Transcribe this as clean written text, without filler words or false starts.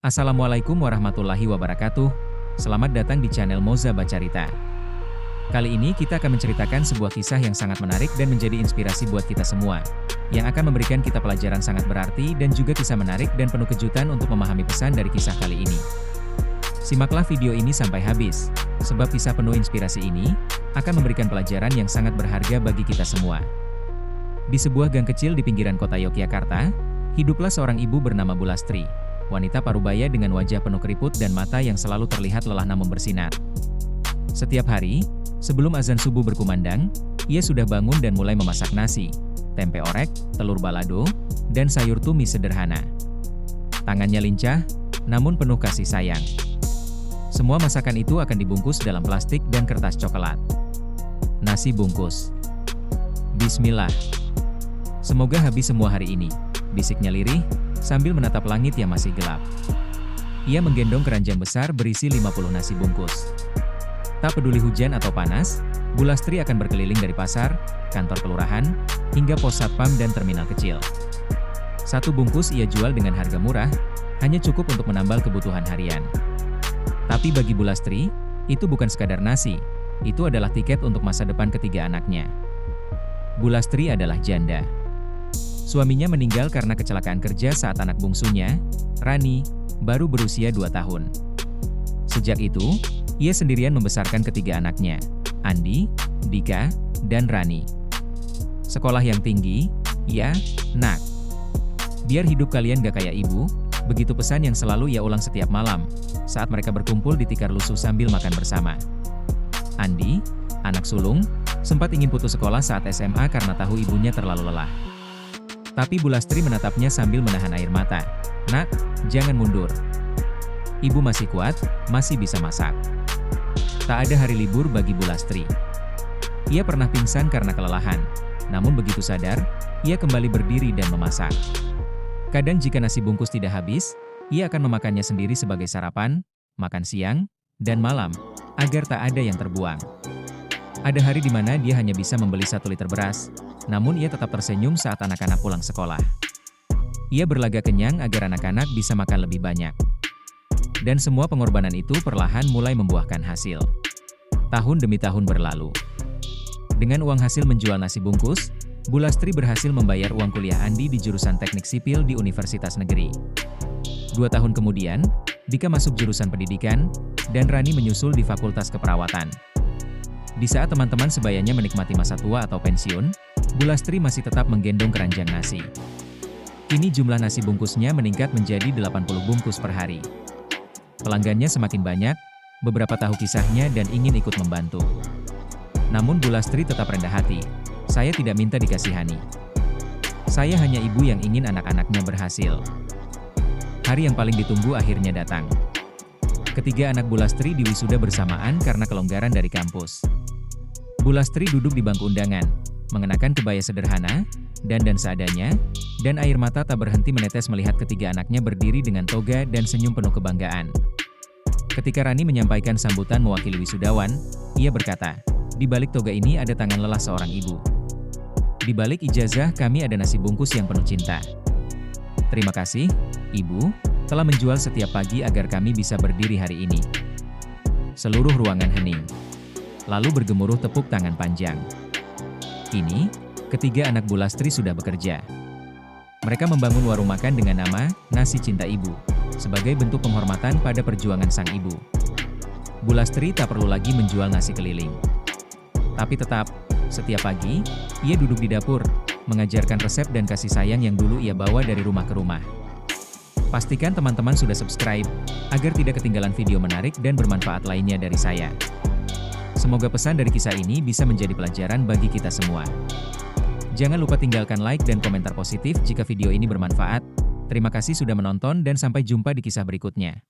Assalamualaikum warahmatullahi wabarakatuh. Selamat datang di channel Moza Bacarita. Kali ini kita akan menceritakan sebuah kisah yang sangat menarik dan menjadi inspirasi buat kita semua, yang akan memberikan kita pelajaran sangat berarti dan juga kisah menarik dan penuh kejutan untuk memahami pesan dari kisah kali ini. Simaklah video ini sampai habis, sebab kisah penuh inspirasi ini akan memberikan pelajaran yang sangat berharga bagi kita semua. Di sebuah gang kecil di pinggiran kota Yogyakarta, hiduplah seorang ibu bernama Bulastri. Wanita parubaya dengan wajah penuh keriput dan mata yang selalu terlihat lelah namun bersinar. Setiap hari, sebelum azan subuh berkumandang, ia sudah bangun dan mulai memasak nasi, tempe orek, telur balado, dan sayur tumis sederhana. Tangannya lincah, namun penuh kasih sayang. Semua masakan itu akan dibungkus dalam plastik dan kertas coklat. Nasi bungkus. Bismillah. Semoga habis semua hari ini, bisiknya lirih, sambil menatap langit yang masih gelap. Ia menggendong keranjang besar berisi 50 nasi bungkus. Tak peduli hujan atau panas, Bulastri akan berkeliling dari pasar, kantor kelurahan, hingga pos satpam dan terminal kecil. Satu bungkus ia jual dengan harga murah, hanya cukup untuk menambal kebutuhan harian. Tapi bagi Bulastri, itu bukan sekadar nasi, itu adalah tiket untuk masa depan ketiga anaknya. Bulastri adalah janda. Suaminya meninggal karena kecelakaan kerja saat anak bungsunya, Rani, baru berusia 2 tahun. Sejak itu, ia sendirian membesarkan ketiga anaknya, Andi, Dika, dan Rani. Sekolah yang tinggi, ya, nak. Biar hidup kalian gak kayak ibu, begitu pesan yang selalu ia ulang setiap malam, saat mereka berkumpul di tikar lusuh sambil makan bersama. Andi, anak sulung, sempat ingin putus sekolah saat SMA karena tahu ibunya terlalu lelah. Tapi Bulastri menatapnya sambil menahan air mata. Nak, jangan mundur. Ibu masih kuat, masih bisa masak. Tak ada hari libur bagi Bulastri. Ia pernah pingsan karena kelelahan, namun begitu sadar, ia kembali berdiri dan memasak. Kadang jika nasi bungkus tidak habis, ia akan memakannya sendiri sebagai sarapan, makan siang, dan malam, agar tak ada yang terbuang. Ada hari di mana dia hanya bisa membeli 1 liter beras, namun ia tetap tersenyum saat anak-anak pulang sekolah. Ia berlagak kenyang agar anak-anak bisa makan lebih banyak. Dan semua pengorbanan itu perlahan mulai membuahkan hasil. Tahun demi tahun berlalu. Dengan uang hasil menjual nasi bungkus, Bulastri berhasil membayar uang kuliah Andi di jurusan teknik sipil di Universitas Negeri. 2 tahun kemudian, Dika masuk jurusan pendidikan, dan Rani menyusul di Fakultas Keperawatan. Di saat teman-teman sebayanya menikmati masa tua atau pensiun, Bulastri masih tetap menggendong keranjang nasi. Kini jumlah nasi bungkusnya meningkat menjadi 80 bungkus per hari. Pelanggannya semakin banyak, beberapa tahu kisahnya dan ingin ikut membantu. Namun Bulastri tetap rendah hati. Saya tidak minta dikasihani. Saya hanya ibu yang ingin anak-anaknya berhasil. Hari yang paling ditunggu akhirnya datang. Ketiga anak Bulastri diwisuda bersamaan karena kelonggaran dari kampus. Bulastri duduk di bangku undangan, mengenakan kebaya sederhana, dandan seadanya, dan air mata tak berhenti menetes melihat ketiga anaknya berdiri dengan toga dan senyum penuh kebanggaan. Ketika Rani menyampaikan sambutan mewakili wisudawan, ia berkata, "Di balik toga ini ada tangan lelah seorang ibu. Di balik ijazah kami ada nasi bungkus yang penuh cinta. Terima kasih, Ibu, telah menjual setiap pagi agar kami bisa berdiri hari ini." Seluruh ruangan hening. Lalu bergemuruh tepuk tangan panjang. Kini, ketiga anak Bulastri sudah bekerja. Mereka membangun warung makan dengan nama Nasi Cinta Ibu, sebagai bentuk penghormatan pada perjuangan sang ibu. Bulastri tak perlu lagi menjual nasi keliling. Tapi tetap, setiap pagi, ia duduk di dapur, mengajarkan resep dan kasih sayang yang dulu ia bawa dari rumah ke rumah. Pastikan teman-teman sudah subscribe, agar tidak ketinggalan video menarik dan bermanfaat lainnya dari saya. Semoga pesan dari kisah ini bisa menjadi pelajaran bagi kita semua. Jangan lupa tinggalkan like dan komentar positif jika video ini bermanfaat. Terima kasih sudah menonton dan sampai jumpa di kisah berikutnya.